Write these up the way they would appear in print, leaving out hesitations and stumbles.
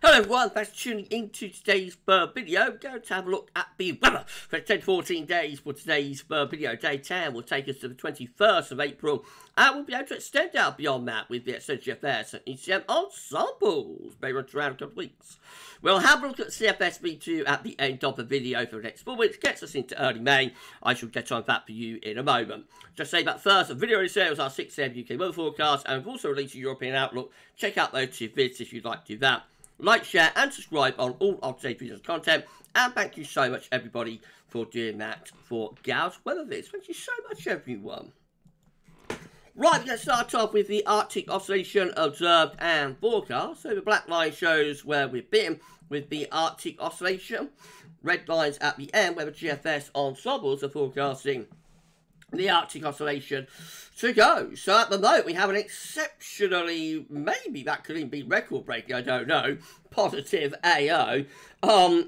Hello everyone, thanks for tuning into today's video. We're going to have a look at the weather for 10 to 14 days for today's video. Day 10 will take us to the 21st of April, and we'll be able to extend out beyond that with the GFS Ensembles. May run around a couple of weeks. We'll have a look at CFS V2 at the end of the video for the next 4 weeks. Gets us into early May. I shall get on that for you in a moment. Just say that first, the video sales our 6 AM UK weather forecast, and we've also released a European outlook. Check out those two vids if you'd like to do that. Like, share, and subscribe on all of today's videos and content. And thank you so much, everybody, for doing that for GavsWeatherVids. Thank you so much, everyone. Right, let's start off with the Arctic oscillation observed and forecast. So the black line shows where we've been with the Arctic oscillation. Red lines at the end where the GFS Ensembles are forecasting the Arctic oscillation to go. So at the moment we have an exceptionally, maybe that could even be record breaking, I don't know, positive AO,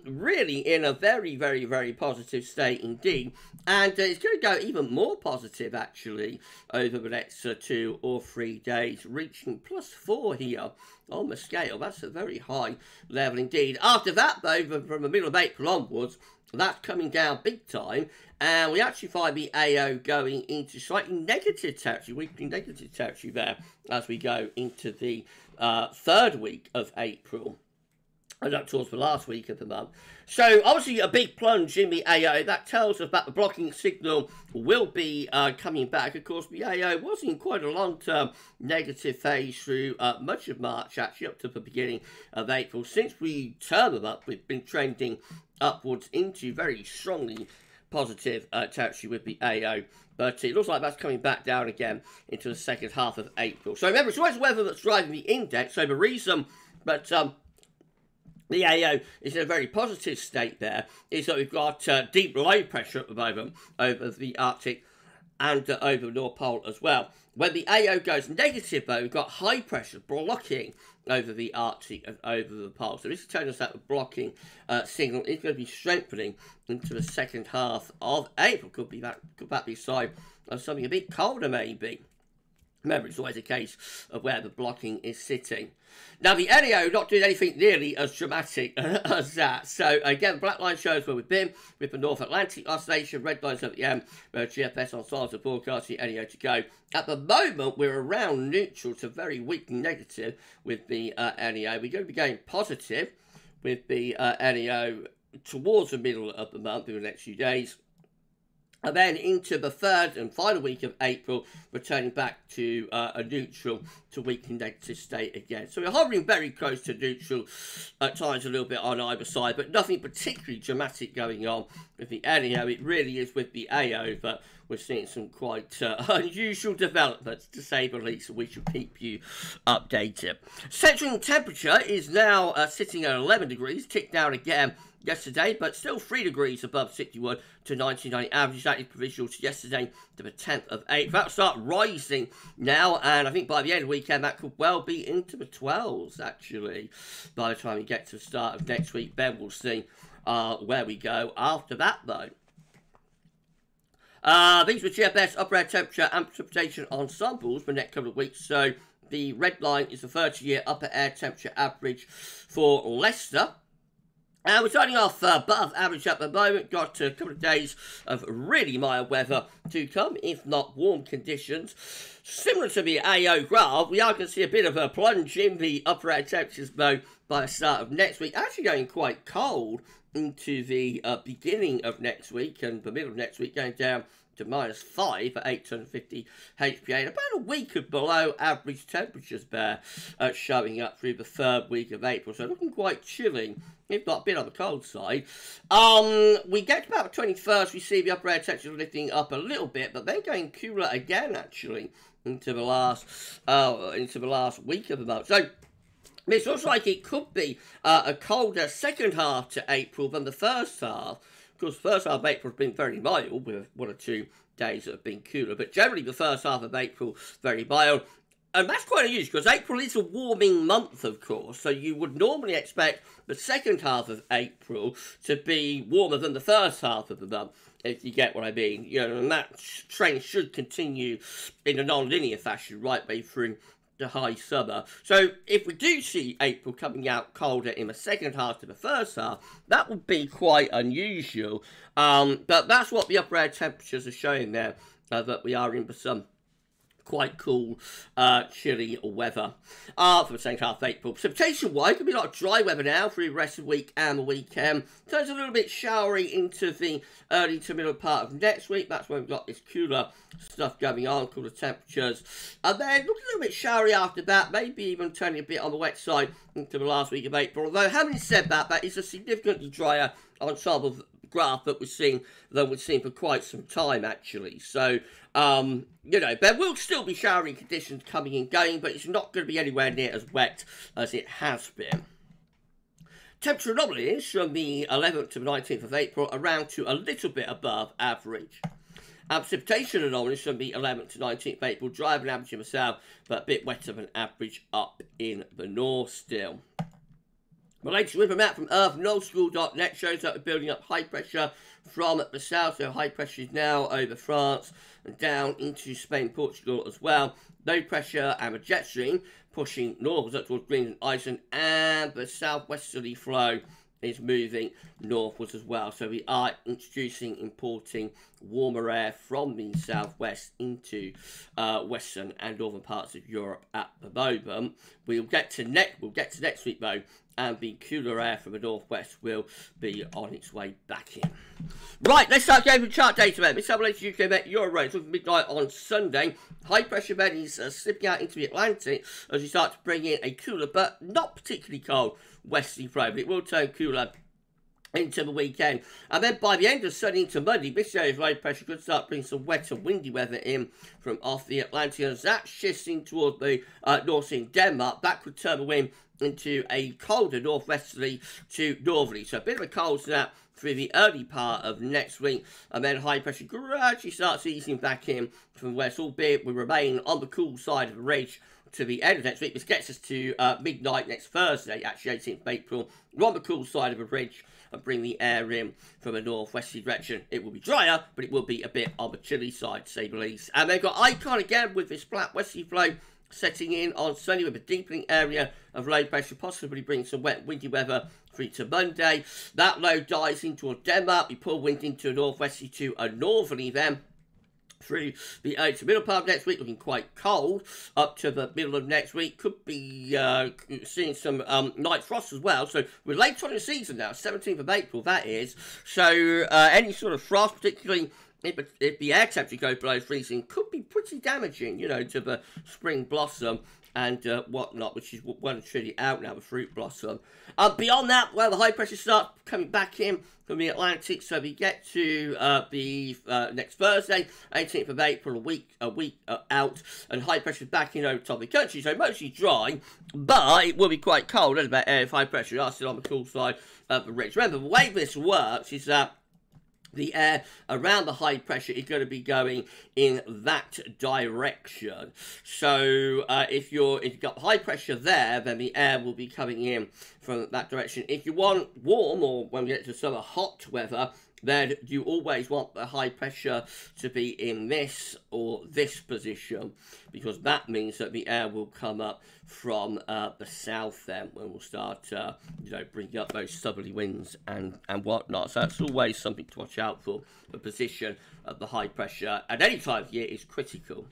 really in a very, very, very positive state indeed. And it's going to go even more positive actually over the next 2 or 3 days, reaching +4 here on the scale. That's a very high level indeed. After that though, from the middle of April onwards, that's coming down big time, and we actually find the AO going into slightly negative territory, weekly negative territory there, as we go into the 3rd week of April, and up towards the last week of the month. So obviously a big plunge in the AO. That tells us that the blocking signal will be coming back. Of course, the AO was in quite a long-term negative phase through much of March, actually up to the beginning of April. Since we turned them up, we've been trending upwards into very strongly positive territory with the AO, but it looks like that's coming back down again into the 2nd half of April. So remember, it's always weather that's driving the index. So the reason that the AO is in a very positive state there is that we've got deep low pressure at the moment over the Arctic and over the North Pole as well. When the AO goes negative though, we've got high pressure blocking over the Arctic and over the Pole. So this is telling us that the blocking signal is going to be strengthening into the 2nd half of April. Could that be a sign of something a bit colder maybe? Remember, it's always a case of where the blocking is sitting. Now, the NAO not doing anything nearly as dramatic as that. So, again, black line shows where we've been with the North Atlantic oscillation. Red lines at the end, where GFS Ensembles are forecasting NAO to go. At the moment, we're around neutral to very weak negative with the NAO. We're going to be going positive with the NAO towards the middle of the month in the next few days. And then into the 3rd and final week of April, returning back to a neutral to weak negative state again. So we're hovering very close to neutral, at times a little bit on either side, but nothing particularly dramatic going on with the NAO. It really is with the AO that we're seeing some quite unusual developments, to say the least. We shall keep you updated. Central temperature is now sitting at 11 degrees, ticked down again yesterday, but still 3 degrees above 61 to 1990 average. That is provisional to yesterday, to the 10th of April. That'll start rising now, and I think by the end of the weekend that could well be into the 12s actually. By the time we get to the start of next week, then we'll see where we go after that though. These were GFS upper air temperature and precipitation ensembles for the next couple of weeks. So the red line is the 30-year upper air temperature average for Leicester. And we're starting off above average at the moment. Got a couple of days of really mild weather to come, if not warm conditions. Similar to the AO graph, we are going to see a bit of a plunge in the upper air temperatures though by the start of next week. Actually going quite cold into the beginning of next week and the middle of next week, going down to -5 at 850 HPA, and about a week of below average temperatures there showing up through the 3rd week of April. So looking quite chilly, if not a bit on the cold side. We get to about the 21st, we see the upper air temperatures lifting up a little bit, but then going cooler again actually into the last week of the month. So it looks like it could be a colder 2nd half to April than the 1st half. Of course, the 1st half of April has been very mild, with 1 or 2 days that have been cooler. But generally, the 1st half of April, very mild. And that's quite unusual, because April is a warming month, of course. So you would normally expect the 2nd half of April to be warmer than the 1st half of the month, if you get what I mean. You know, and that trend should continue in a non-linear fashion right way through the high summer. So if we do see April coming out colder in the second half to the first half, that would be quite unusual. But that's what the upper air temperatures are showing there, that we are in for some quite cool, chilly weather for the second half of April. Precipitation-wise, could be a lot of dry weather now through the rest of the week and the weekend. Turns a little bit showery into the early to middle part of next week. That's when we've got this cooler stuff going on, cooler temperatures. And then looking a little bit showery after that, maybe even turning a bit on the wet side into the last week of April. Although, having said that, that is a significantly drier ensemble graph that we're seeing than we've seen for quite some time, actually. So, you know, there will still be showery conditions coming and going, but it's not going to be anywhere near as wet as it has been. Temperature anomalies from the 11th to the 19th of April around to a little bit above average. Precipitation anomalies from the 11th to 19th of April, drier than average in the south, but a bit wetter than average up in the north still. The latest weather map from earth.nullschool.net shows that we're building up high pressure from the south, so high pressure is now over France and down into Spain, Portugal as well. Low pressure and a jet stream pushing northwards up towards Greenland, Iceland, and the southwesterly flow is moving northwards as well. So we are importing warmer air from the southwest into western and northern parts of Europe at the moment. We'll get to next week though, and the cooler air from the northwest will be on its way back in. Right, let's start going with chart data then. This latest UK Met Euro rates looking midnight on Sunday. High pressure then is slipping out into the Atlantic as we start to bring in a cooler but not particularly cold westerly flow, but it will turn cooler into the weekend. And then by the end of Sunday into Monday, this area's low pressure could start bringing some wet and windy weather in from off the Atlantic. As that shifts in toward the North Sea in Denmark, that could turn the wind into a colder northwesterly to northerly. So a bit of a cold snap through the early part of next week, and then high pressure gradually starts easing back in from west, albeit we remain on the cool side of the ridge to the end of next week. This gets us to midnight next Thursday, actually 18th of April. We're on the cool side of the ridge and bring the air in from a northwesterly direction. It will be drier, but it will be a bit on the chilly side, to say the least. And they've got Icon again with this flat westerly flow setting in on Sunday with a deepening area of low pressure, possibly bringing some wet windy weather through to Monday. That low dies into Denmark. We pull wind into a northwesterly to a northerly then through the early to middle part of next week, looking quite cold up to the middle of next week. Could be seeing some night frost as well. So we're late on the season now, 17th of April that is. So any sort of frost, particularly if the air temperature goes below freezing, could be pretty damaging, you know, to the spring blossom and whatnot, which is well and truly out now, the fruit blossom. Beyond that, well, the high pressure starts coming back in from the Atlantic, so we get to the next Thursday, 18th of April, a week out, and high pressure back in over top of the country, so mostly dry, but it will be quite cold, and about air of high pressure are still on the cool side of the ridge. Remember, the way this works is that the air around the high pressure is going to be going in that direction. So if you've got high pressure there, then the air will be coming in from that direction. If you want warm, or when we get to summer hot weather, then you always want the high pressure to be in this or this position, because that means that the air will come up from the south then, when we'll start, you know, bringing up those southerly winds and whatnot. So that's always something to watch out for. The position of the high pressure at any time of year is critical.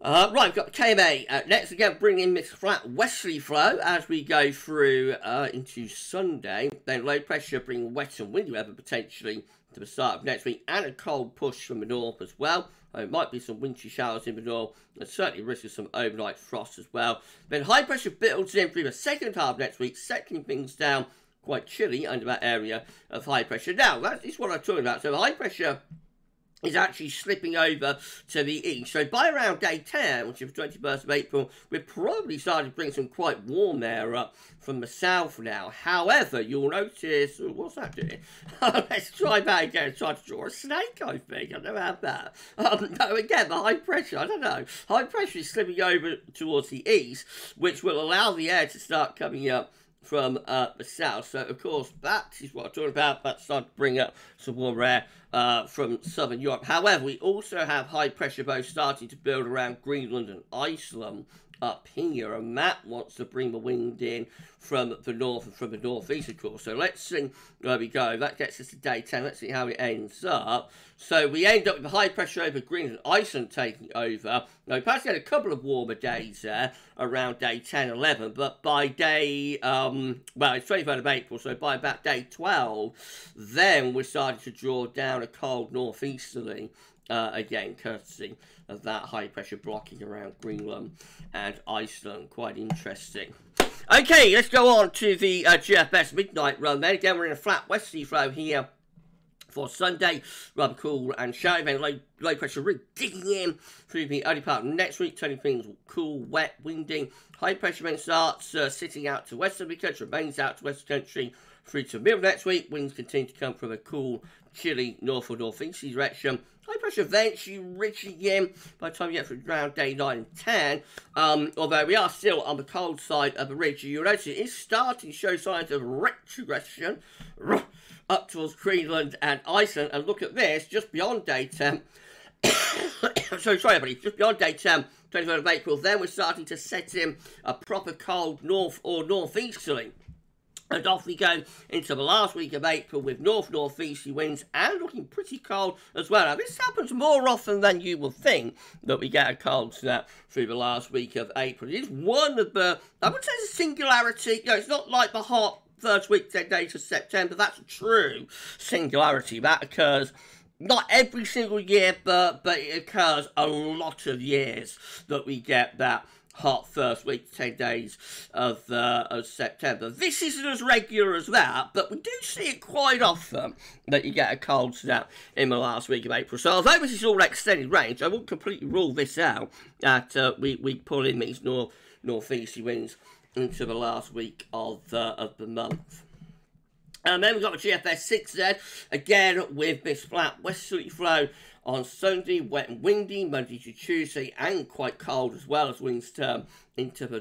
Right, we've got the KMA. Next, again, bring in this flat westerly flow as we go through into Sunday. Then low pressure bringing wet and windy weather potentially to the start of next week, and a cold push from the north as well. There might be some wintry showers in the north, and certainly risk of some overnight frost as well. Then high pressure builds in through the second half of next week, settling things down quite chilly under that area of high pressure. Now, that is what I'm talking about. So the high pressure is actually slipping over to the east. So by around day 10, which is the 21st of April, we're probably starting to bring some quite warm air up from the south now. However, you'll notice, oh, what's that doing? Let's try that again. Try to draw a snake, I think. I don't know about that. No, again, the high pressure, I don't know. High pressure is slipping over towards the east, which will allow the air to start coming up from the south. So, of course, that is what I'm talking about. That's starting to bring up some warm air from southern Europe. However, we also have high pressure both starting to build around Greenland and Iceland up here, and Matt wants to bring the wind in from the north and from the northeast, of course. So let's see, there we go, that gets us to day 10, let's see how it ends up. So we end up with the high pressure over Greenland and Iceland taking over. Now we perhaps had a couple of warmer days there around day 10, 11, but by day, well, it's 23rd of April, so by about day 12, then we're starting to draw down a cold northeasterly. Again, courtesy of that high pressure blocking around Greenland and Iceland. Quite interesting. Okay, let's go on to the GFS midnight run then. Again, we're in a flat westerly flow here for Sunday. Rather cool and showery, then low pressure really digging in through the early part of next week, turning things cool, wet, windy. High pressure then starts sitting out to western the country, remains out to western country through to the middle of next week. Winds continue to come from a cool, chilly north or northeasterly direction. High pressure eventually ridging in by the time you get from around day 9 and 10. Although we are still on the cold side of the ridge, you'll notice it is starting to show signs of retrogression up towards Greenland and Iceland. And look at this, just beyond day 10. So sorry everybody, just beyond day 10, 23rd of April, then we're starting to set in a proper cold north or northeasterly. And off we go into the last week of April with north-northeasterly winds and looking pretty cold as well. Now, this happens more often than you would think that we get a cold snap through the last week of April. It is one of the, I would say it's a singularity. You know, it's not like the hot first week, 10 days of September. That's a true singularity. That occurs not every single year, but it occurs a lot of years that we get that hot first week, 10 days of September. This isn't as regular as that, but we do see it quite often that you get a cold snap in the last week of April. So although this is all extended range, I won't completely rule this out that we pull in these northeasterly winds into the last week of the month. And then we've got the GFS 6Z, again with this flat westerly flow on Sunday, wet and windy, Monday to Tuesday, and quite cold as well as winds turn into the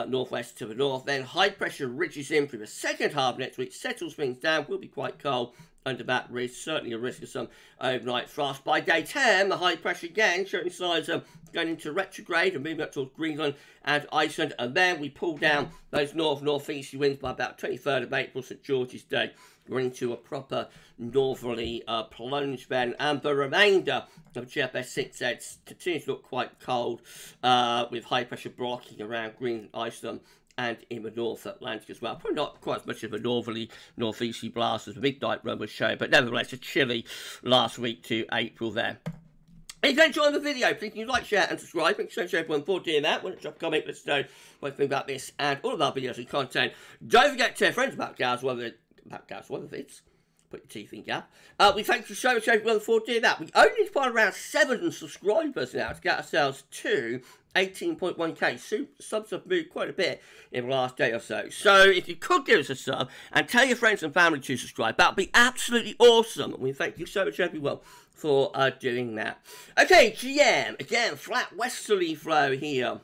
northwest to the north. Then high pressure ridges in through the second half next week, settles things down, will be quite cold under that ridge, certainly a risk of some overnight frost. By day 10, the high pressure again showing signs of going into retrograde and moving up towards Greenland and Iceland, and then we pull down those northeasterly winds by about 23rd of April, St George's Day. We're into a proper northerly plunge then, and the remainder of GFS 6Z continues to look quite cold with high pressure blocking around Greenland, Iceland, and in the North Atlantic as well. Probably not quite as much of a northeasterly blast as the midnight run was showing, but nevertheless a chilly last week to April there. If you enjoyed the video, please can you like, share and subscribe. Thank you so much everyone for doing that. Want to drop a comment, let us know what you think about this and all of our videos and content. Don't forget to tell friends about GavsWeatherVids. Put your teeth in, Gav. We thank you so much everyone for doing that. We only need to find around 7 subscribers now to get ourselves to 18.1k. Subs have moved quite a bit in the last day or so. So if you could give us a sub and tell your friends and family to subscribe, that would be absolutely awesome. We thank you so much everyone for doing that. Okay, GM, again, flat westerly flow here.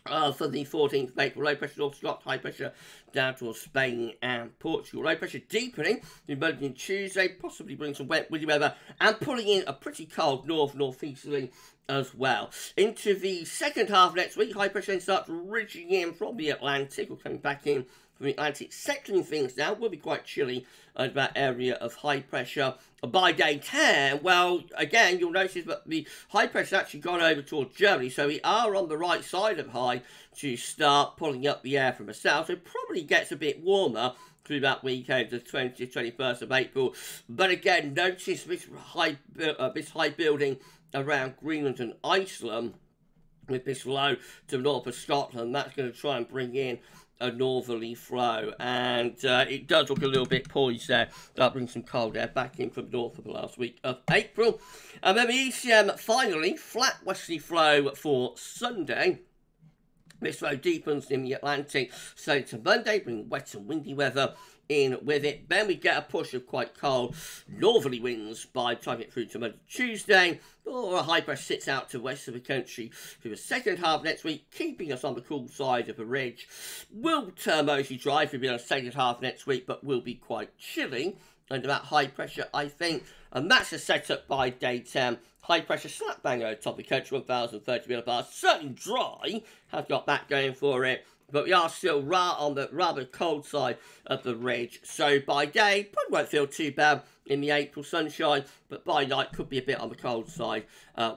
For the 14th of April, low pressure North Scotland, high pressure down towards Spain and Portugal. Low pressure deepening through Monday and Tuesday, possibly bring some wet, windy weather, and pulling in a pretty cold northeasterly as well. Into the second half next week, high pressure then starts ridging in from the Atlantic, or coming back in from the Atlantic, settling things down. Will be quite chilly over that area of high pressure. By day 10, well, again, you'll notice that the high pressure has actually gone over towards Germany, so we are on the right side of high to start pulling up the air from the south. So it probably gets a bit warmer through that weekend, the 20th, 21st of April. But again, notice this high building around Greenland and Iceland with this low to the north of Scotland. That's going to try and bring in a northerly flow, and it does look a little bit poised there. That brings some cold air back in from the north for the last week of April. And then the ECM finally, flat westerly flow for Sunday. This flow deepens in the Atlantic, so to Monday, bringing wet and windy weather in with it. Then we get a push of quite cold northerly winds by the time it through to Monday, Tuesday, or a high pressure sits out to west of the country through the second half next week, keeping us on the cool side of the ridge. Will turn mostly dry through the second half next week, but will be quite chilly under that high pressure, I think. and that's a setup by day 10. High pressure slap bang over top of the country, 1030 millibars. Certainly dry, has got that going for it. But we are still on the rather cold side of the ridge. So by day, probably won't feel too bad in the April sunshine, but by night could be a bit on the cold side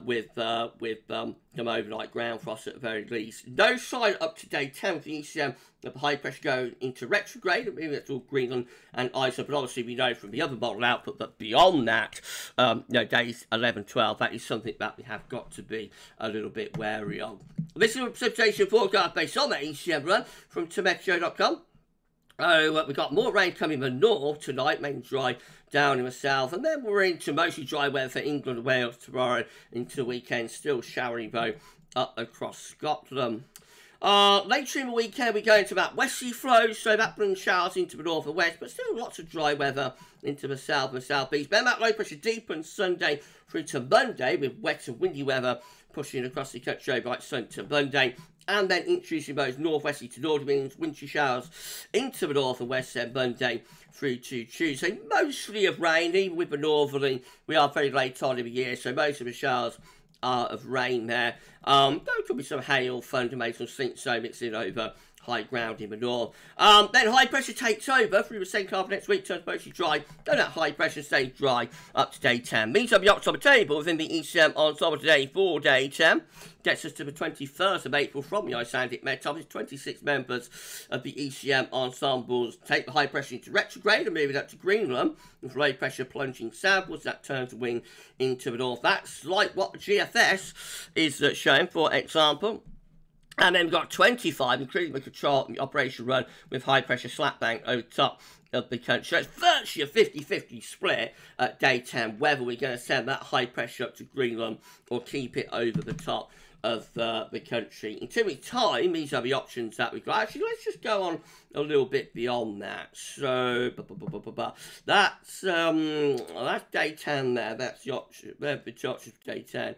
with some overnight ground frost at the very least. No sign up to day 10 for the ECM of the high pressure going into retrograde, maybe that's all Greenland and Iceland, but obviously we know from the other model output that beyond that, days 11, 12, that is something that we have got to be a little bit wary of. This is a precipitation forecast based on that ECM run from Temp.com. We've got more rain coming in the north tonight, mainly dry down in the south, and then we're into mostly dry weather for England and Wales tomorrow into the weekend, still showery though up across Scotland. Later in the weekend we go into that westerly flow, so that brings showers into the north and west, but still lots of dry weather into the south and southeast. Then that low pressure deepens Sunday through to Monday with wet and windy weather pushing across the country overnight Sunday to Monday, and then introducing those northwesterly to northerly winds, wintry showers into the north and west then Monday through to Tuesday. Mostly of rain, even with the northerly. We are very late on in the year, so most of the showers are of rain there. There could be some hail, thunder, maybe some sleet, so mixing over high ground in the north. Then high pressure takes over through the second half of next week, turns mostly dry. Then that high pressure stays dry up to day 10. Means I'll be up on the table within the ECM Ensemble today for day 10. Gets us to the 21st of April from the Icelandic Met Office. 26 members of the ECM Ensembles take the high pressure into retrograde and move it up to Greenland. With low pressure plunging southwards, that turns the wind into the north. That's like what the GFS is showing, for example. And then we've got 25, including the control and the operation run with high pressure slap bang over top of the country. So it's virtually a 50-50 split at day 10, whether we're going to send that high pressure up to Greenland or keep it over the top of the country. In 2 weeks' time, these are the options that we've got. Actually, let's just go on a little bit beyond that. So, that's day 10 there. That's the option. There's the options for day 10.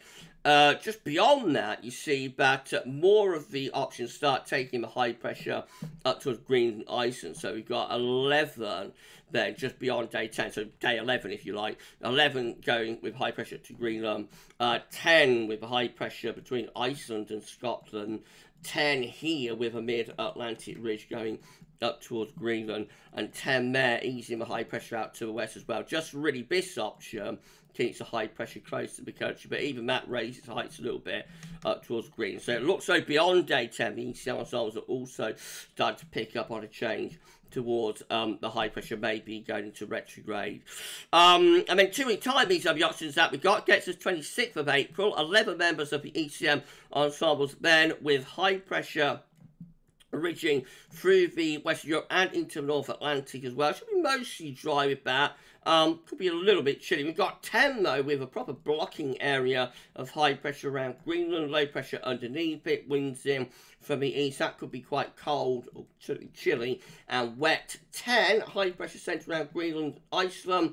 Just beyond that, you see that more of the options start taking the high pressure up towards Greenland and Iceland. So we've got 11 there, just beyond day 10. So day 11, if you like. 11 going with high pressure to Greenland. 10 with high pressure between Iceland and Scotland. 10 here with a mid-Atlantic ridge going up towards Greenland. And 10 there, easing the high pressure out to the west as well. Just really this option keeps the high pressure close to the country, but even that raises heights a little bit up towards Greenland. So it looks like beyond day 10, the ECM ensembles are also starting to pick up on a change towards the high pressure maybe going into retrograde. And then 2 week time, these are the options that we got. Gets us 26th of April, 11 members of the ECM ensembles then with high pressure ridging through the Western Europe and into the North Atlantic as well. Should be mostly dry with that. Could be a little bit chilly. We've got 10 though with a proper blocking area of high pressure around Greenland, low pressure underneath it, winds in from the east. That could be quite cold or chilly and wet. 10 high pressure centre around Greenland, Iceland.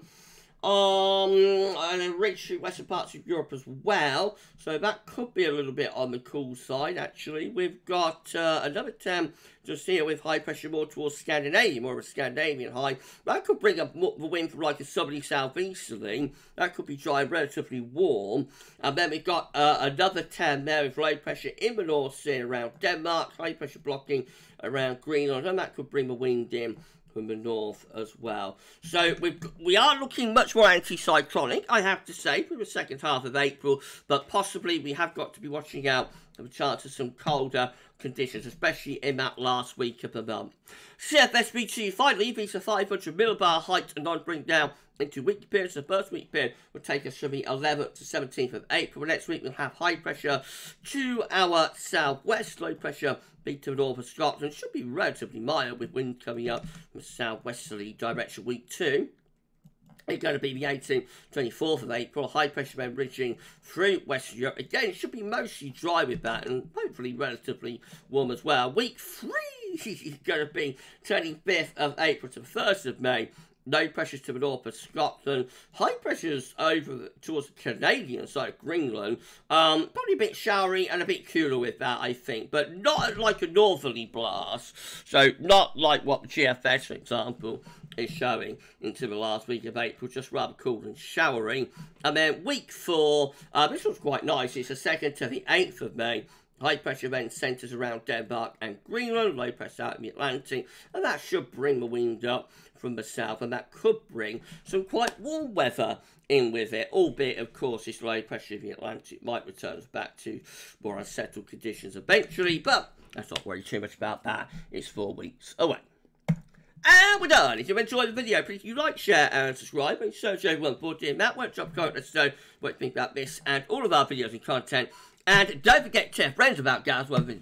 And reach through western parts of Europe as well, so that could be a little bit on the cool side actually. We've got another 10 just here with high pressure more towards Scandinavia, more of a Scandinavian high. That could bring up the wind from like a southerly southeasterly. That could be dry and relatively warm. And then we've got another 10 there with low pressure in the North Sea around Denmark, high pressure blocking around Greenland, and that could bring the wind in from the north as well. So we are looking much more anticyclonic, I have to say, for the second half of April, but possibly we have got to be watching out for the chance of some colder conditions, especially in that last week of the month. CFS V2 finally beats a 500 millibar height and non-bring down into weekly periods. The first week period will take us from the 11th to 17th of April. Next week we'll have high pressure to our southwest, low pressure beat to the north of Scotland. Should be relatively mild with wind coming up from southwesterly direction. Week 2 it's going to be the 18th, 24th of April. High pressure then ridging through Western Europe. Again, it should be mostly dry with that and hopefully relatively warm as well. Week 3 is going to be 25th of April to the 1st of May. No pressures to the north of Scotland. High pressures over towards the Canadian side of Greenland. Probably a bit showery and a bit cooler with that, I think. But not like a northerly blast. So not like what the GFS, for example, is showing into the last week of April, just rather cool and showery. And then week 4, this was quite nice. It's the 2nd to the 8th of May. High pressure event centres around Denmark and Greenland, low pressure out in the Atlantic, and that should bring the wind up from the south, and that could bring some quite warm weather in with it, albeit, of course, this low pressure in the Atlantic might return us back to more unsettled conditions eventually, but let's not worry too much about that. It's 4 weeks away. And we're done. If you've enjoyed the video, please do like, share, and subscribe. And so everyone for doing that. Won't drop a comment, let us know what you think about this and all of our videos and content. And don't forget to tell friends about GavsWeatherVids.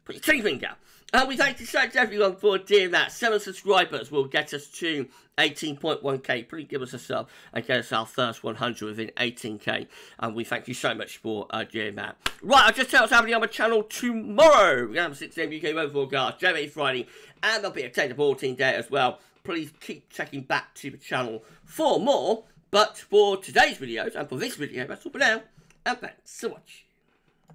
Put your teeth in, Gav. And we thank you so much everyone for doing that. 7 subscribers will get us to 18.1k. Please give us a sub and get us our first 100 within 18k. And we thank you so much for doing that. Right, I'll just tell us happening on my channel tomorrow. We're going to have a 6 AM UK weather forecast, January Friday, and there'll be a 10 to 14 day as well. Please keep checking back to the channel for more. But for today's videos and for this video, that's all for now. And thanks so much.